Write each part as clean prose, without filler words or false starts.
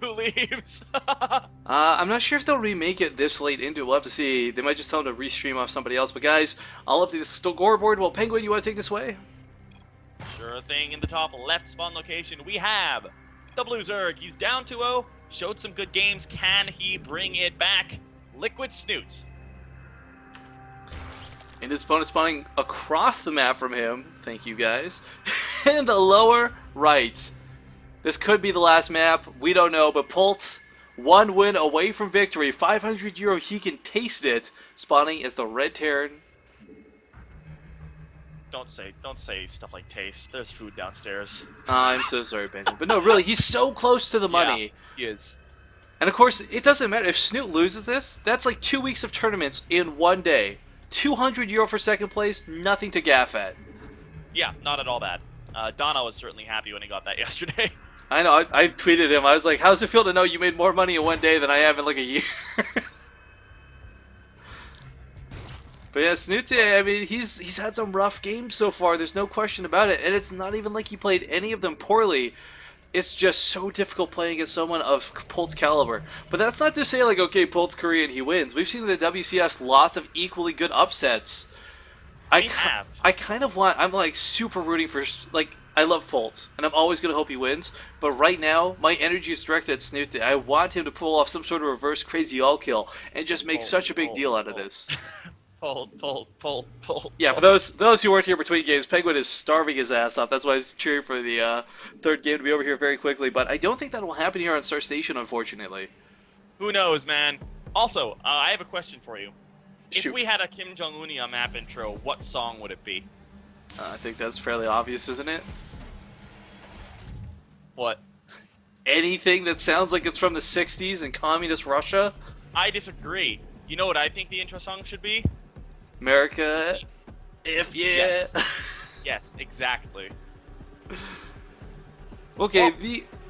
Who leaves? I'm not sure if they'll remake it this late into it. We'll have to see. They might just tell them to restream off somebody else. But guys, I'll update the scoreboard. Well, Penguin, you want to take this way? Sure thing. In the top left spawn location, we have the Blue Zerg. He's down 2-0. Showed some good games. Can he bring it back? Liquid.Snute. And his opponent spawning across the map from him. Thank you, guys. In the lower right. This could be the last map. We don't know. But Polt, one win away from victory. 500 euro. He can taste it. Spawning as the Red Terran. Don't say stuff like taste. There's food downstairs. I'm so sorry, Benjamin. But no, really, he's so close to the money. Yeah, he is. And of course, it doesn't matter. If Snute loses this, that's like 2 weeks of tournaments in one day. 200 euro for second place, nothing to gaff at. Yeah, not at all bad. Donna was certainly happy when he got that yesterday. I know, I tweeted him. I was like, how's it feel to know you made more money in one day than I have in like a year? But yeah, Snute, I mean, he's had some rough games so far. There's no question about it. And it's not even like he played any of them poorly. It's just so difficult playing against someone of Polt's caliber. But that's not to say, like, okay, Polt's Korean, he wins. We've seen in the WCS lots of equally good upsets. I kind of want, I'm like super rooting for, like, I love Polt, and I'm always going to hope he wins. But right now, my energy is directed at Snute. I want him to pull off some sort of reverse crazy all-kill and just make such a big deal out of this. Polt. Yeah, for those who weren't here between games, Penguin is starving his ass off. That's why he's cheering for the third game to be over here very quickly. But I don't think that will happen here on Star Station, unfortunately. Who knows, man? Also, I have a question for you. Shoot. If we had a Kim Jong-un map intro, what song would it be? I think that's fairly obvious, isn't it? What? Anything that sounds like it's from the 60s in communist Russia? I disagree. You know what I think the intro song should be? America, if yeah. Yes, yes, exactly. Okay,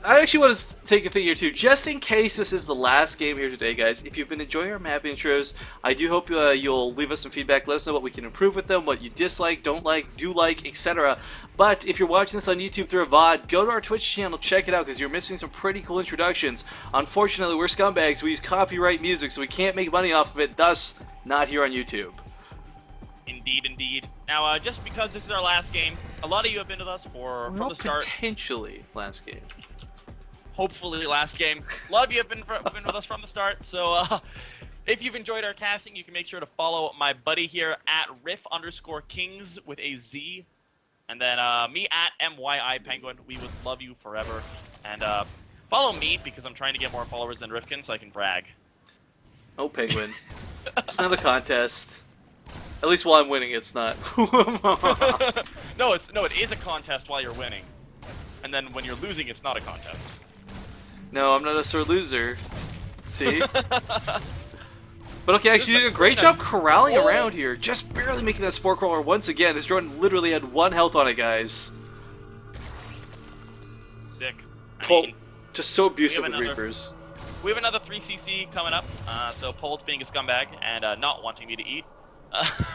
I actually want to take a thing here too, just in case this is the last game here today, guys. If you've been enjoying our map intros, I do hope you'll leave us some feedback. Let us know what we can improve with them, what you dislike, don't like, do like, etc. But if you're watching this on YouTube through a VOD, go to our Twitch channel, check it out, because you're missing some pretty cool introductions. Unfortunately, we're scumbags. We use copyright music, so we can't make money off of it, thus not here on YouTube. Indeed, indeed. Now, just because this is our last game, a lot of you have been with us from the start. Potentially last game. Hopefully last game. A lot of you have been with us from the start, so if you've enjoyed our casting, you can make sure to follow my buddy here at Riff_Kings with a Z, and then me at MYI_Penguin. We would love you forever. And follow me, because I'm trying to get more followers than Rifkin, so I can brag. Oh, Penguin. It's not a contest. At least while I'm winning, it's not. No, it is a contest while you're winning. And then when you're losing, it's not a contest. No, I'm not a sore loser. See? But okay, actually doing a great job corralling around here. Just barely making that Spore Crawler once again. This drone literally had 1 health on it, guys. Sick. Polt, just so abusive with Reapers. We have another 3cc coming up, so Polt being a scumbag and not wanting me to eat.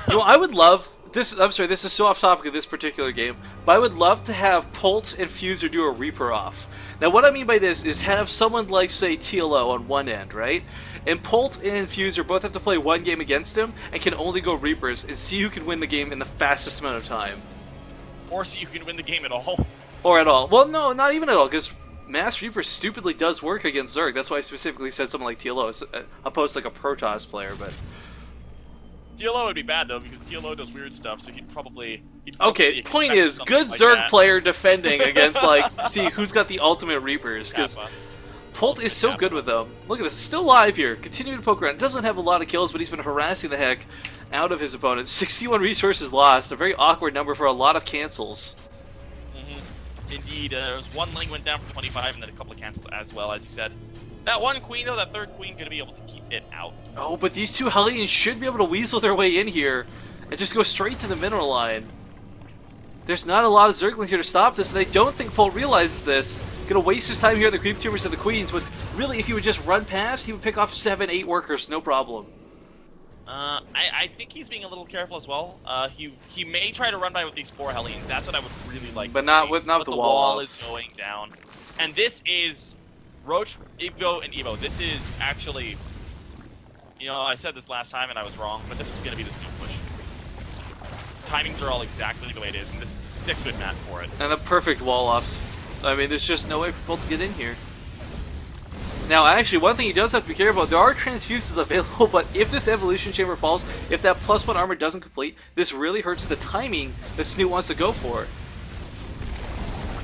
You know, I would love this. I'm sorry, this is so off topic of this particular game, but I would love to have Polt and Fuser do a Reaper off. Now, what I mean by this is have someone like, say, TLO on one end, right? And Polt and Fuser both have to play one game against him and can only go Reapers and see who can win the game in the fastest amount of time. Or see who can win the game at all. Or at all. Well, no, not even at all, because Mass Reaper stupidly does work against Zerg. That's why I specifically said someone like TLO, opposed to like a Protoss player, but... TLO would be bad though, because TLO does weird stuff, so he'd probably okay, point is, good like Zerg that. player defending against, like, see who's got the ultimate Reapers, because Polt is so good with them. Look at this, still alive here, continue to poke around. Doesn't have a lot of kills, but he's been harassing the heck out of his opponents. 61 resources lost, a very awkward number for a lot of cancels. Indeed, there was 1 lane went down for 25, and then a couple of cancels as well, as you said. That 1 queen though, that 3rd queen, gonna be able to keep it out. Oh, but these 2 Hellions should be able to weasel their way in here and just go straight to the mineral line. There's not a lot of Zerglings here to stop this, and I don't think Polt realizes this. Gonna waste his time here at the Creep Tumors and the Queens, but really, if he would just run past, he would pick off 7, 8 workers, no problem. I think he's being a little careful as well. He may try to run by with these 4 Hellions. That's what I would really like. But to not see. with But the wall wall is going down, and this is Roach, Evo, and Evo. This is actually, you know, I said this last time and I was wrong, but this is going to be the Snoot push. Timings are all exactly the way it is, and this is a sick good map for it. And the perfect wall offs. I mean, there's just no way for Polt to get in here. Now, actually, one thing he does have to be careful about, there are transfuses available, but if this evolution chamber falls, if that +1 armor doesn't complete, this really hurts the timing that Snute wants to go for.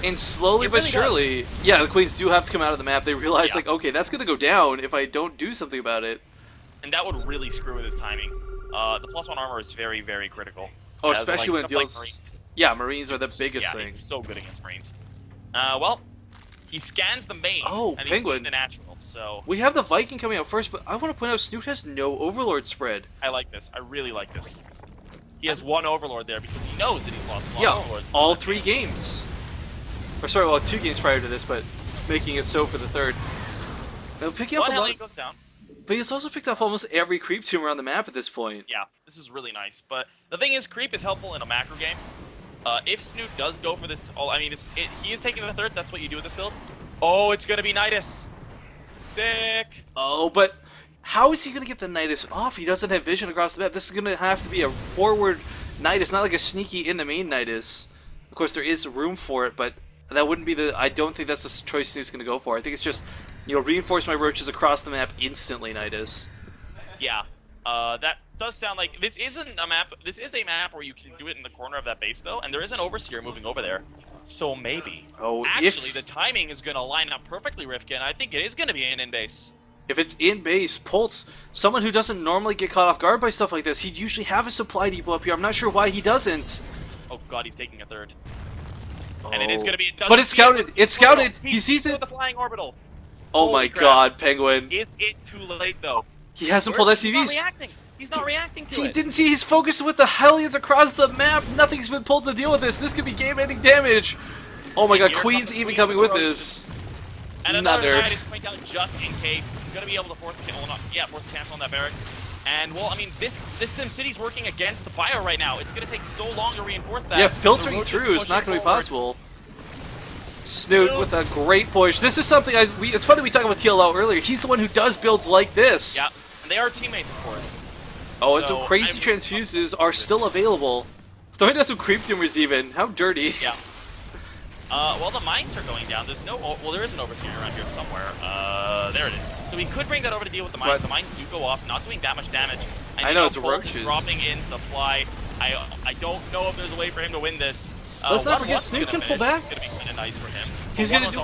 And slowly but surely, yeah, the Queens do have to come out of the map. They realize, like, okay, that's going to go down if I don't do something about it. And that would really screw with his timing. The +1 armor is very, very critical. Oh, especially when it deals... Like Marines. Yeah, Marines are the biggest thing. Yeah, it's so good against Marines. Well, he scans the main, and Penguin. He's the natural. So we have the Viking coming out first, but I want to point out Snute has no Overlord spread. I like this. I really like this. He has one Overlord there because he knows that he's lost one Overlord. All 3 games. Or sorry, well, 2 games prior to this, but making it so for the 3rd. Now picking up a lot. Goes down. But he's also picked off almost every creep tumor on the map at this point. Yeah, this is really nice. But the thing is, creep is helpful in a macro game. If Snute does go for this, I mean, he is taking the 3rd. That's what you do with this build. Oh, it's gonna be Nidus. Sick! Oh, but how is he going to get the Nidus off? He doesn't have vision across the map. This is going to have to be a forward Nidus, not like a sneaky in the main Nidus. Of course, there is room for it, but that wouldn't be the... I don't think that's the choice Snoot's going to go for. I think it's just, you know, reinforce my roaches across the map instantly Nidus. Yeah, that does sound like... This isn't a map... This is a map where you can do it in the corner of that base, though, and there is an Overseer moving over there. So maybe. Oh, actually, the timing is going to line up perfectly, Rifkin. I think it is going to be an in-base. If it's in-base, Polt's someone who doesn't normally get caught off guard by stuff like this. He'd usually have a supply depot up here. I'm not sure why he doesn't. Oh god, he's taking a 3rd. And it is going to be... But it's scouted! It's scouted! He sees it! The flying orbital. Oh my god, Penguin. Is it too late, though? He hasn't pulled SCVs. He's not reacting. He's not reacting to it. He didn't see. He's focused with the Hellions across the map. Nothing's been pulled to deal with this. This could be game-ending damage. Oh my god, Queen's even coming with this. And another guy is coming down just in case. He's going to be able to force the cancel on that barrack. And, well, I mean, this SimCity's working against the bio right now. It's going to take so long to reinforce that. Yeah, filtering through is not going to be possible. Snute with a great push. This is something it's funny we talked about TLL earlier. He's the one who does builds like this. Yeah, and they are teammates, of course. Oh, and some crazy transfuses are still available. Throwing down some creep tumors even. How dirty. Yeah. Well, the mines are going down. There's no... Well, there is an Overseer around here somewhere. There it is. So we could bring that over to deal with the mines. The mines do go off, not doing that much damage. And I know, it's roaches. Dropping in supply. I don't know if there's a way for him to win this. Let's not forget, Snute can pull back. It's going to be kind of nice for him. He's going to do...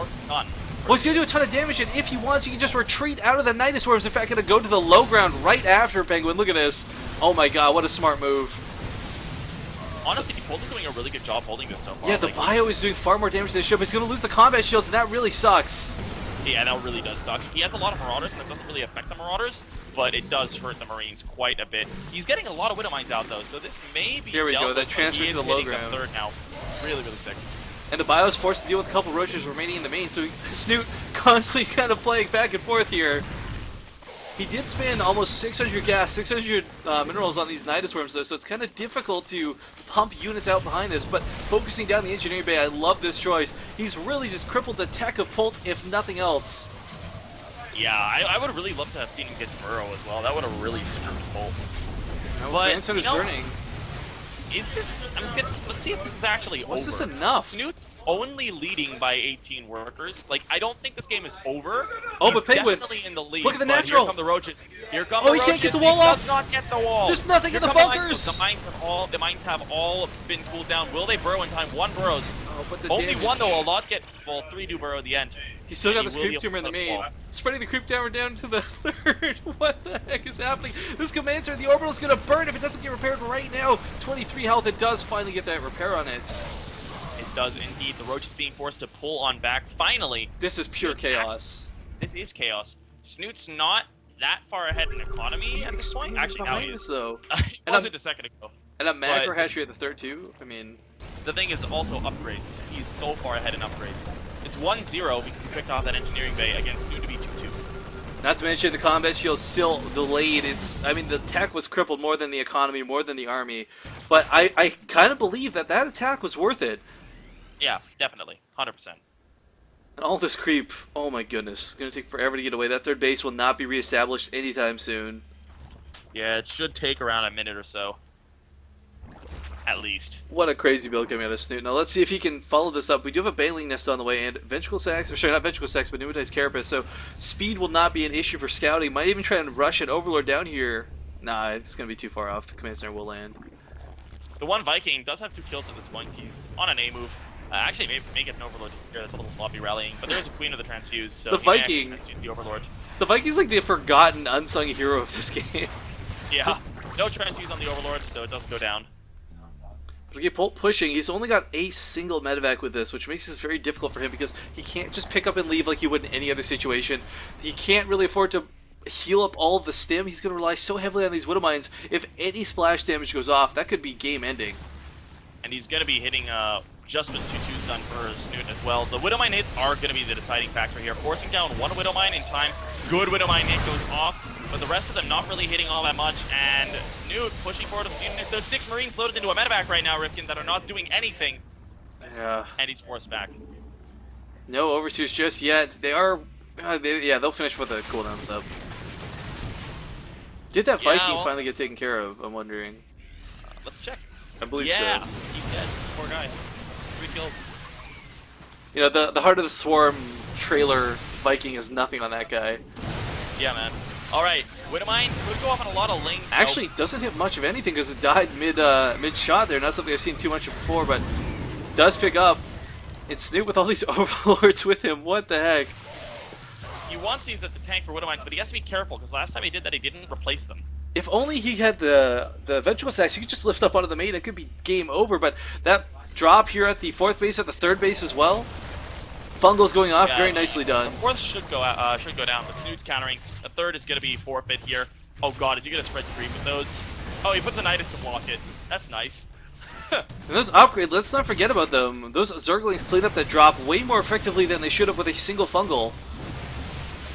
Well, he's going to do a ton of damage, and if he wants, he can just retreat out of the Nidus Swarms. In fact, going to go to the low ground right after Penguin. Look at this. Oh my god, what a smart move. Honestly, Polt is doing a really good job holding this so far. Yeah, the bio is doing far more damage to this ship, but he's going to lose the combat shields, and that really sucks. Yeah, that really does suck. He has a lot of Marauders, and that doesn't really affect the Marauders, but it does hurt the Marines quite a bit. He's getting a lot of Widow Mines out, though, so this may be... Here we go, that transfer to the low ground. The 3rd now. Really, really sick. And the bio is forced to deal with a couple roaches remaining in the main, so Snute constantly kind of playing back and forth here. He did spend almost 600 gas, 600 minerals on these Nidus Worms, though, so it's kind of difficult to pump units out behind this, but focusing down the engineering bay, I love this choice. He's really just crippled the tech of Polt, if nothing else. Yeah, I would have really loved to have seen him get Burrow as well. That would have really screwed Polt. But, Grandson is burning. Is this... let's see if this is actually over. Was this enough? Snoot's only leading by 18 workers. Like, I don't think this game is over. Oh, but Penguin, definitely in the lead. Look at the natural. Here come the roaches. Here come the roaches. He can't get the wall off. He does not get the wall. There's nothing in the bunkers. The mines have all been cooled down. Will they burrow in time? One burrows. Oh, but the Only damage. One, though. A lot get... Well, 3 do burrow at the end. He's still got this creep tumor in the main. Spreading the creep tower down to the 3rd. What the heck is happening? This command center, the orbital is going to burn if it doesn't get repaired right now. 23 health. It does finally get that repair on it. It does indeed. The Roach is being forced to pull on back. Finally. This is pure chaos. This is chaos. Snoot's not that far ahead in economy at this point. Actually, now he is. Though. He wasn't a second ago. And a macro hatchery at the 3rd too. I mean, the thing is also upgrades. He's so far ahead in upgrades. It's 1-0 because he picked off that engineering bay against soon to be 2-2. Not to mention the combat shield's still delayed. I mean, the tech was crippled more than the economy, more than the army. But I kind of believe that attack was worth it. Yeah, definitely. 100%. And all this creep, oh my goodness, it's going to take forever to get away. That third base will not be reestablished anytime soon. Yeah, it should take around a minute or so. At least. What a crazy build coming out of Snute. Now let's see if he can follow this up. We do have a Baneling Nest on the way, and Ventricle Sacs, or sorry, not Ventricle Sacs, but Pneumatized Carapace, so speed will not be an issue for scouting. Might even try and rush an Overlord down here. Nah, it's going to be too far off. The Command Center will land. The one Viking does have 2 kills at this point. He's on an A move. Actually, may get an Overlord here. That's a little sloppy rallying, but there's a Queen of the Transfuse, so the Viking, transfuse the Overlord. The Viking's like the forgotten, unsung hero of this game. Yeah, no transfuse on the Overlord, so it doesn't go down. But okay, Polt pushing. He's only got a single medevac with this, which makes this very difficult for him because he can't just pick up and leave like he would in any other situation. He can't really afford to heal up all of the stim. He's going to rely so heavily on these Widowmines. If any splash damage goes off, that could be game ending. And he's going to be hitting just with 2-2 done for Snute as well. The Widowmine hits are going to be the deciding factor here. Forcing down one Widowmine in time. Good Widowmine hit goes off, but the rest of them not really hitting all that much. And Snute pushing forward with the units. There's 6 Marines loaded into a medevac right now, Rifkin, that are not doing anything. Yeah. And he's forced back. No Overseers just yet. They are... yeah, they'll finish with a cooldown sub. Did that Viking finally get taken care of? I'm wondering. Let's check. I believe so. Yeah, he's dead. Poor guy. 3 kills. You know, the Heart of the Swarm trailer Viking is nothing on that guy. Yeah, man. Alright, Widowmine could go off on a lot of lanes. Actually, doesn't hit much of anything because it died mid-shot there. Not something I've seen too much of before, but does pick up. It's Snute with all these Overlords with him. What the heck? He wants these at the tank for Widowmines, but he has to be careful because last time he did that, he didn't replace them. If only he had the Ventricle Sacs, he could just lift up onto the main. It could be game over, but that drop here at the 4th base, at the 3rd base as well. Fungal's going off, very nicely done. The 4th should go down, but Snoot's countering. The 3rd is going to be forfeit here. Oh god, is he going to spread creep with those? Oh, he puts a Nidus to block it. That's nice. And those upgrades, let's not forget about them. Those Zerglings clean up that drop way more effectively than they should have with a single Fungal.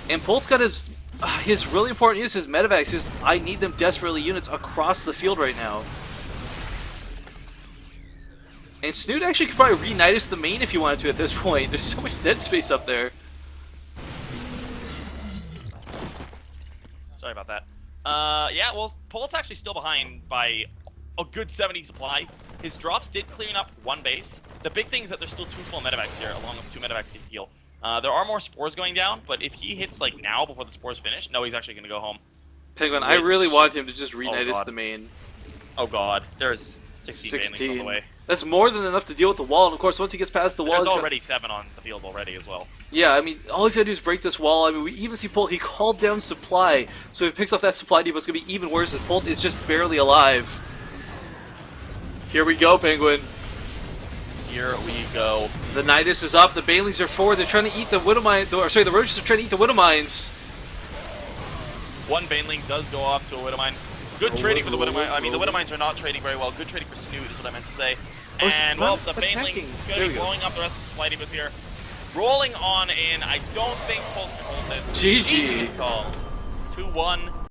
And Polt's got his really important use, his medevacs, his I need them desperately units across the field right now. And Snute actually could probably re-Nidus the main if you wanted to at this point. There's so much dead space up there. Sorry about that. Yeah, well, Polt's actually still behind by a good 70 supply. His drops did clean up 1 base. The big thing is that there's still 2 full medevacs here, along with 2 medevacs to heal. There are more spores going down, but if he hits like now before the spores finish, no, he's actually going to go home. Penguin, I really want him to just re-Nidus the main. Oh god, there's 16 on the way. That's more than enough to deal with the wall, and of course once he gets past the wall... There's already 7 on the field already as well. Yeah, I mean, all he's got to do is break this wall. I mean, we even see Polt, he called down supply, so if he picks off that supply depot, it's going to be even worse as Polt is just barely alive. Here we go, Penguin. Here we go. The Nidus is up, the Banelings are forward, they're trying to eat the Widowmine, or sorry, the Roaches are trying to eat the Widowmines. 1 Baneling does go off to a Widowmine. Good trading for the Widowmine. I mean, the Widowmines are not trading very well. Good trading for Snute is what I meant to say. And, well, the Baneling is going to be blowing up the rest of the supply depots here. Rolling on in. I don't think Polt can hold this. GG. is called. 2-1.